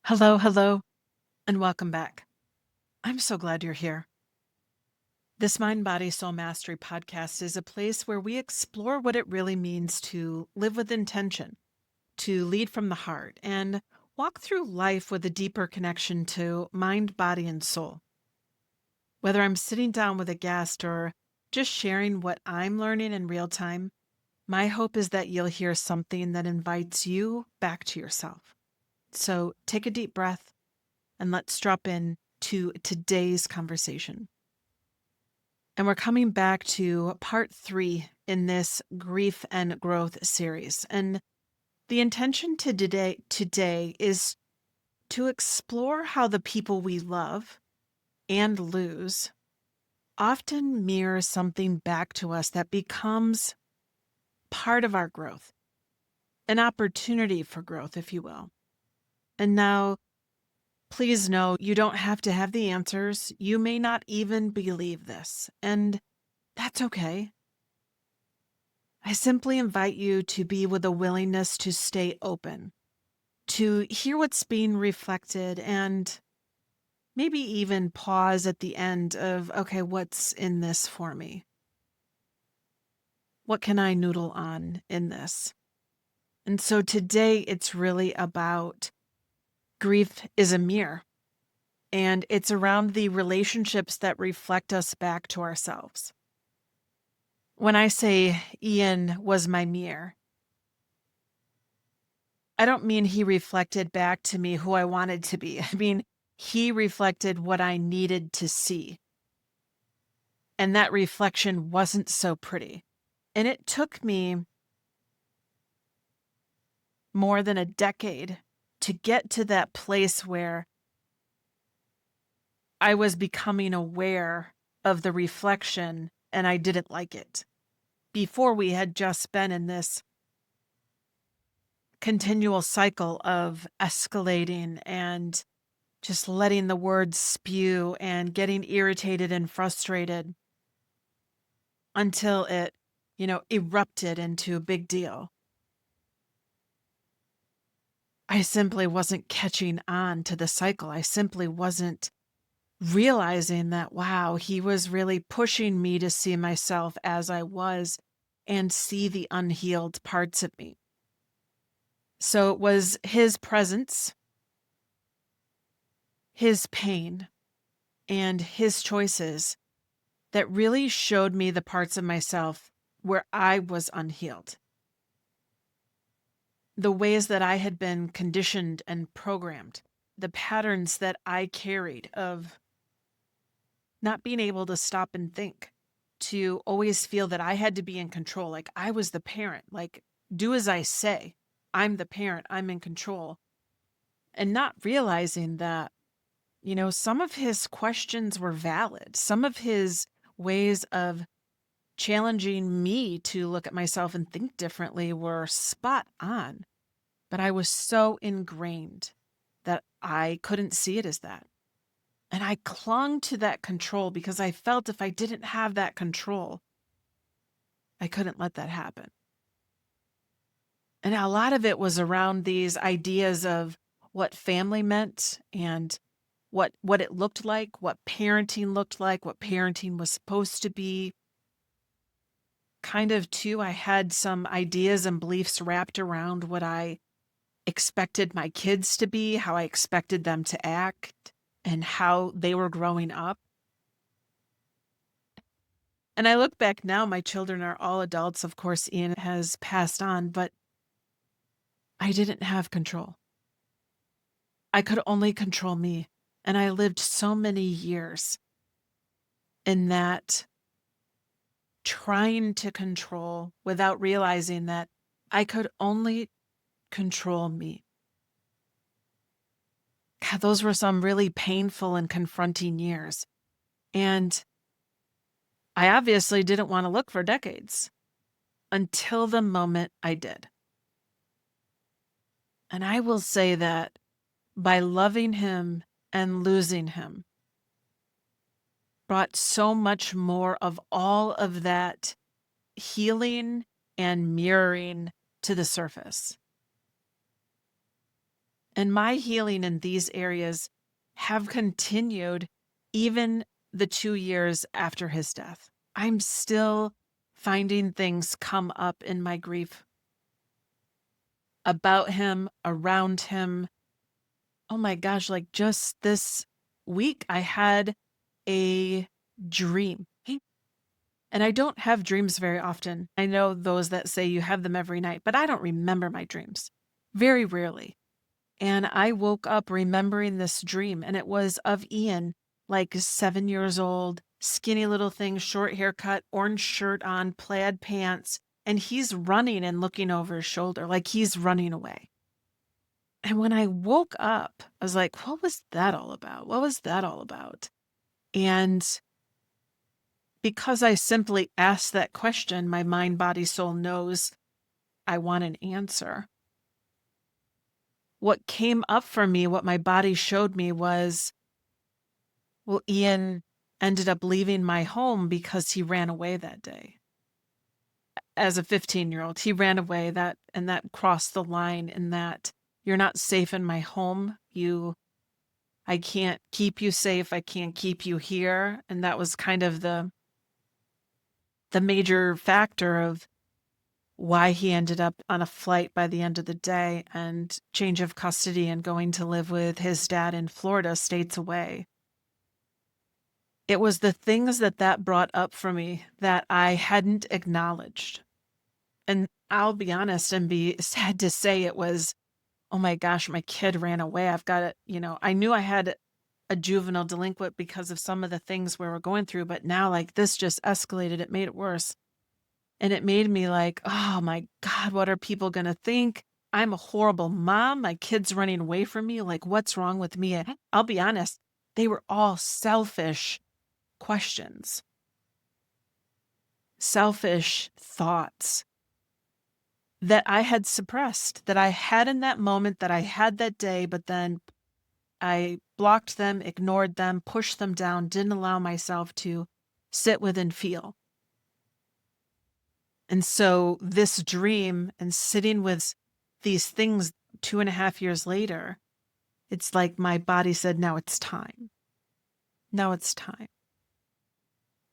Hello, hello, and welcome back. I'm so glad you're here. This Mind, Body, Soul Mastery podcast is a place where we explore what it really means to live with intention, to lead from the heart, and walk through life with a deeper connection to mind, body, and soul. Whether I'm sitting down with a guest or just sharing what I'm learning in real time, my hope is that you'll hear something that invites you back to yourself. So take a deep breath and let's drop in to today's conversation. And we're coming back to part 3 in this grief and growth series. And the intention today is to explore how the people we love and lose often mirror something back to us that becomes part of our growth, an opportunity for growth, if you will. And now, please know you don't have to have the answers. You may not even believe this, and that's okay. I simply invite you to be with a willingness to stay open, to hear what's being reflected, and maybe even pause at the end of, okay, what's in this for me? What can I noodle on in this? And so today it's really about grief is a mirror, and it's around the relationships that reflect us back to ourselves. When I say Ian was my mirror, I don't mean he reflected back to me who I wanted to be. I mean, he reflected what I needed to see. And that reflection wasn't so pretty. And it took me more than a decade to get to that place where I was becoming aware of the reflection and I didn't like it. Before we had just been in this continual cycle of escalating and just letting the words spew and getting irritated and frustrated until it, erupted into a big deal. I simply wasn't catching on to the cycle. I simply wasn't realizing that, wow, he was really pushing me to see myself as I was and see the unhealed parts of me. So it was his presence, his pain, and his choices that really showed me the parts of myself where I was unhealed. The ways that I had been conditioned and programmed, the patterns that I carried of not being able to stop and think, to always feel that I had to be in control, like I was the parent, like do as I say. I'm the parent, I'm in control. And not realizing that, some of his questions were valid. Some of his ways of challenging me to look at myself and think differently were spot on. But I was so ingrained that I couldn't see it as that. And I clung to that control because I felt if I didn't have that control, I couldn't let that happen. And a lot of it was around these ideas of what family meant and what it looked like, what parenting looked like, what parenting was supposed to be. Kind of, too, I had some ideas and beliefs wrapped around what I expected my kids to be, how I expected them to act, and how they were growing up. And I look back now, my children are all adults. Of course, Ian has passed on, but I didn't have control. I could only control me. And I lived so many years in that trying to control without realizing that I could only control me. God, those were some really painful and confronting years. And I obviously didn't want to look for decades until the moment I did. And I will say that by loving him and losing him brought so much more of all of that healing and mirroring to the surface. And my healing in these areas have continued even the 2 years after his death. I'm still finding things come up in my grief about him, around him. Oh my gosh, like just this week, I had a dream. And I don't have dreams very often. I know those that say you have them every night, but I don't remember my dreams very rarely. And I woke up remembering this dream, and it was of Ian, like 7 years old, skinny little thing, short haircut, orange shirt on, plaid pants, and he's running and looking over his shoulder like he's running away. And when I woke up, I was like, what was that all about? What was that all about? And because I simply asked that question, my mind, body, soul knows I want an answer. What came up for me, what my body showed me was, well, Ian ended up leaving my home because he ran away that day. As a 15-year-old, he ran away and that crossed the line in that you're not safe in my home. I can't keep you safe. I can't keep you here. And that was kind of the major factor of why he ended up on a flight by the end of the day and change of custody and going to live with his dad in Florida, states away. It was the things that brought up for me that I hadn't acknowledged. And I'll be honest and be sad to say it was, oh my gosh, my kid ran away. I've got it. I knew I had a juvenile delinquent because of some of the things we were going through, but now like this just escalated. It made it worse. And it made me like, oh my God, what are people going to think? I'm a horrible mom. My kid's running away from me. Like, what's wrong with me? I'll be honest, they were all selfish questions, selfish thoughts that I had suppressed, that I had in that moment, that I had that day, but then I blocked them, ignored them, pushed them down, didn't allow myself to sit with and feel. And so this dream and sitting with these things 2.5 years later, it's like my body said, now it's time. Now it's time.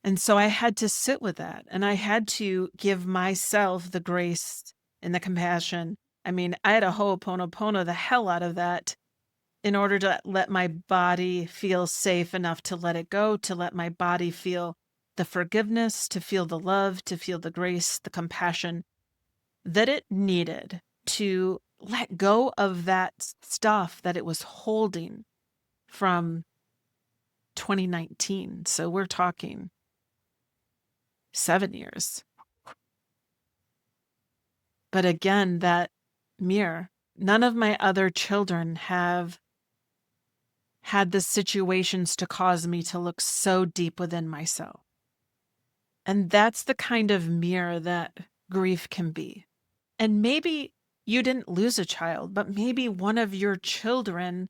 And so I had to sit with that, and I had to give myself the grace and the compassion. I mean, I had a ho'oponopono the hell out of that in order to let my body feel safe enough to let it go, to let my body feel the forgiveness, to feel the love, to feel the grace, the compassion that it needed to let go of that stuff that it was holding from 2019. So we're talking 7 years. But again, that mirror, none of my other children have had the situations to cause me to look so deep within myself. And that's the kind of mirror that grief can be. And maybe you didn't lose a child, but maybe one of your children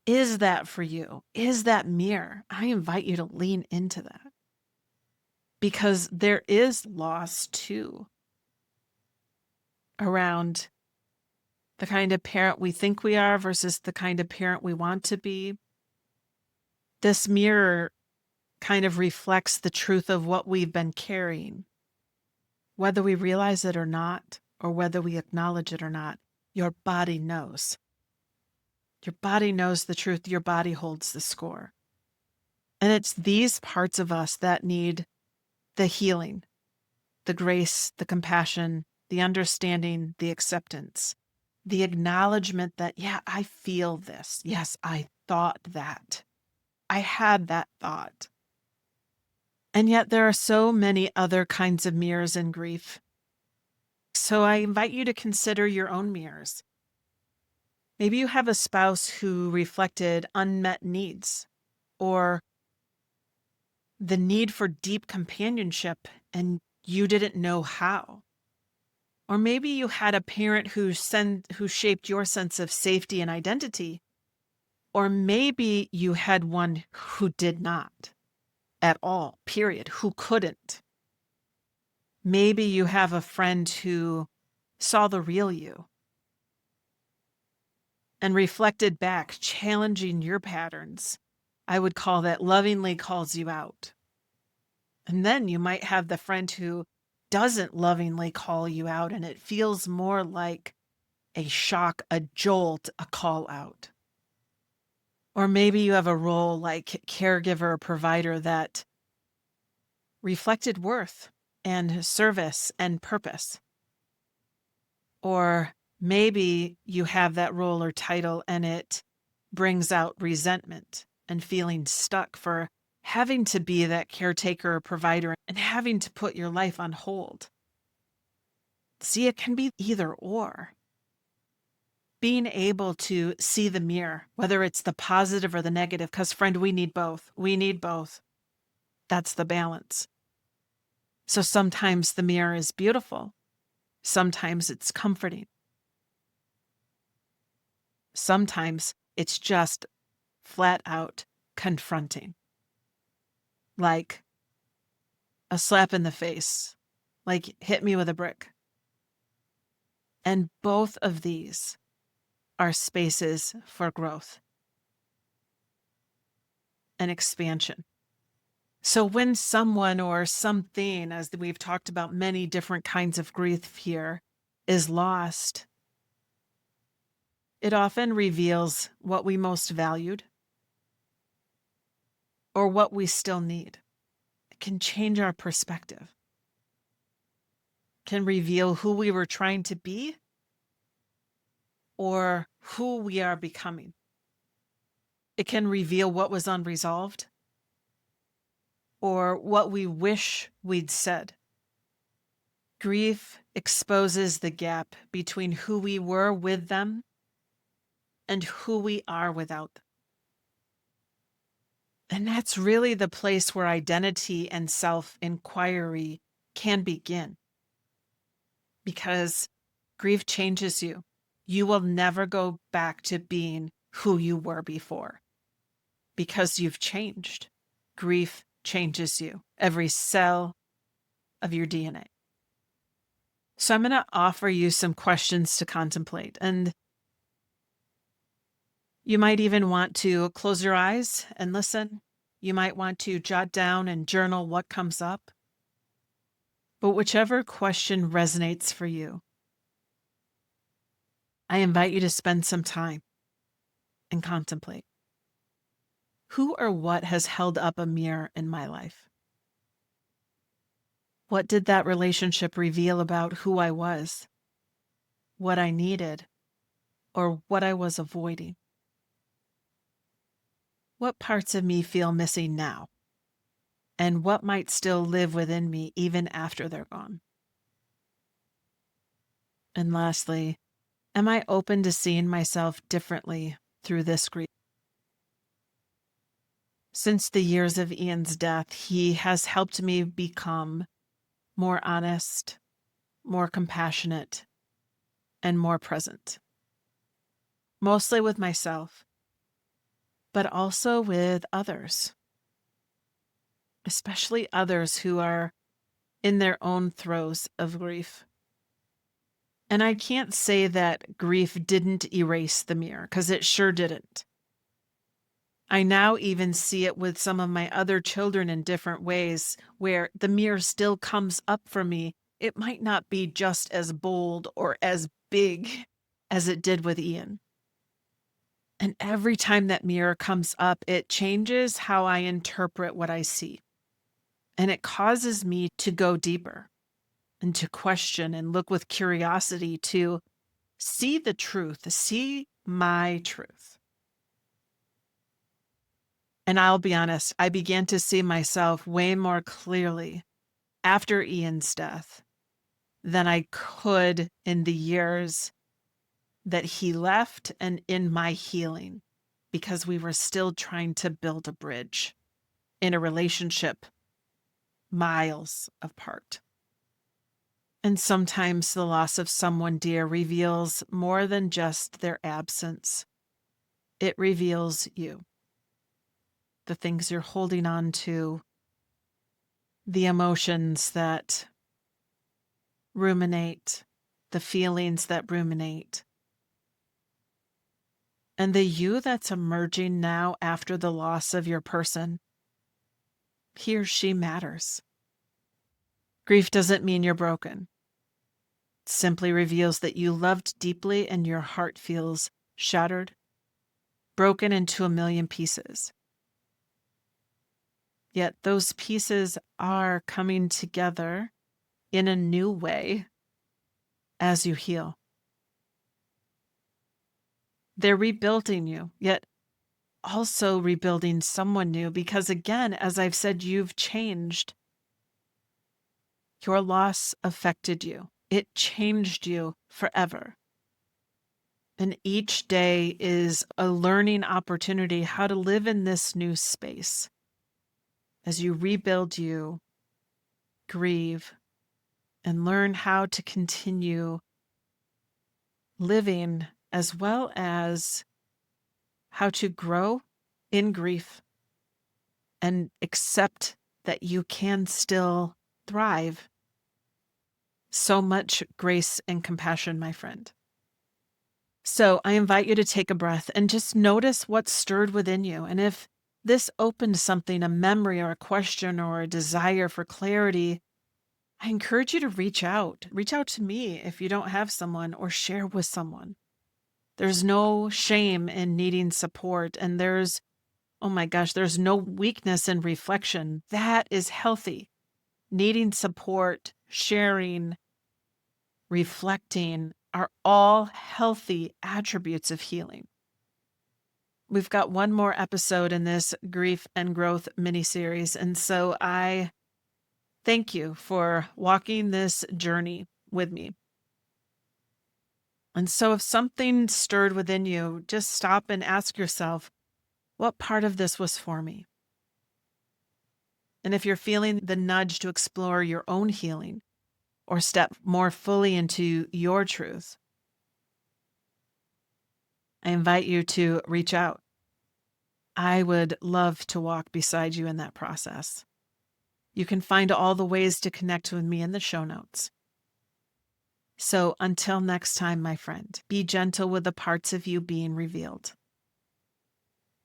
is that for you, is that mirror. I invite you to lean into that because there is loss too around the kind of parent we think we are versus the kind of parent we want to be. This mirror kind of reflects the truth of what we've been carrying. Whether we realize it or not, or whether we acknowledge it or not, your body knows. Your body knows the truth. Your body holds the score. And it's these parts of us that need the healing, the grace, the compassion, the understanding, the acceptance, the acknowledgement that, yeah, I feel this. Yes, I thought that. I had that thought. And yet there are so many other kinds of mirrors in grief. So I invite you to consider your own mirrors. Maybe you have a spouse who reflected unmet needs or the need for deep companionship and you didn't know how. Or maybe you had a parent who shaped your sense of safety and identity. Or maybe you had one who did not at all, period, who couldn't. Maybe you have a friend who saw the real you. and reflected back, challenging your patterns, I would call that lovingly calls you out. And then you might have the friend who doesn't lovingly call you out, and it feels more like a shock, a jolt, a call out. Or maybe you have a role like caregiver or provider that reflected worth and service and purpose. Or maybe you have that role or title and it brings out resentment and feeling stuck for having to be that caretaker or provider and having to put your life on hold. See, it can be either or. Being able to see the mirror, whether it's the positive or the negative, because friend, we need both. We need both. That's the balance. So sometimes the mirror is beautiful. Sometimes it's comforting. Sometimes it's just flat out confronting. Like a slap in the face, like hit me with a brick. And both of these are spaces for growth and expansion. So when someone or something, as we've talked about many different kinds of grief here, is lost, it often reveals what we most valued or what we still need. It can change our perspective, can reveal who we were trying to be or who we are becoming. It can reveal what was unresolved or what we wish we'd said. Grief exposes the gap between who we were with them and who we are without them. And that's really the place where identity and self-inquiry can begin. Because grief changes you. You will never go back to being who you were before because you've changed. Grief changes you, every cell of your DNA. So I'm going to offer you some questions to contemplate. And you might even want to close your eyes and listen. You might want to jot down and journal what comes up. But whichever question resonates for you, I invite you to spend some time and contemplate. Who or what has held up a mirror in my life? What did that relationship reveal about who I was, what I needed, or what I was avoiding? What parts of me feel missing now? And what might still live within me even after they're gone? And lastly, am I open to seeing myself differently through this grief? Since the years of Ian's death, he has helped me become more honest, more compassionate, and more present. Mostly with myself, but also with others, especially others who are in their own throes of grief. And I can't say that grief didn't erase the mirror, because it sure didn't. I now even see it with some of my other children in different ways, where the mirror still comes up for me. It might not be just as bold or as big as it did with Ian. And every time that mirror comes up, it changes how I interpret what I see. And it causes me to go deeper and to question and look with curiosity to see the truth, see my truth. And I'll be honest, I began to see myself way more clearly after Ian's death than I could in the years that he left and in my healing, because we were still trying to build a bridge in a relationship miles apart. And sometimes the loss of someone dear reveals more than just their absence. It reveals you, the things you're holding on to, the emotions that ruminate, the feelings that ruminate. And the you that's emerging now after the loss of your person, he or she matters. Grief doesn't mean you're broken. It simply reveals that you loved deeply and your heart feels shattered, broken into a million pieces. Yet those pieces are coming together in a new way as you heal. They're rebuilding you, yet also rebuilding someone new because, again, as I've said, you've changed. Your loss affected you. It changed you forever. And each day is a learning opportunity how to live in this new space. As you rebuild you, grieve, and learn how to continue living as well as how to grow in grief and accept that you can still thrive. So much grace and compassion, my friend. So I invite you to take a breath and just notice what's stirred within you. And if this opened something, a memory or a question or a desire for clarity, I encourage you to reach out. Reach out to me if you don't have someone, or share with someone. There's no shame in needing support. And there's, oh my gosh, there's no weakness in reflection. That is healthy. Needing support, sharing, reflecting are all healthy attributes of healing. We've got one more episode in this grief and growth mini-series. And so I thank you for walking this journey with me. And so if something stirred within you, just stop and ask yourself, what part of this was for me? And if you're feeling the nudge to explore your own healing or step more fully into your truth, I invite you to reach out. I would love to walk beside you in that process. You can find all the ways to connect with me in the show notes. So until next time, my friend, be gentle with the parts of you being revealed.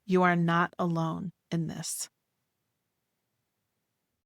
You are not alone in this.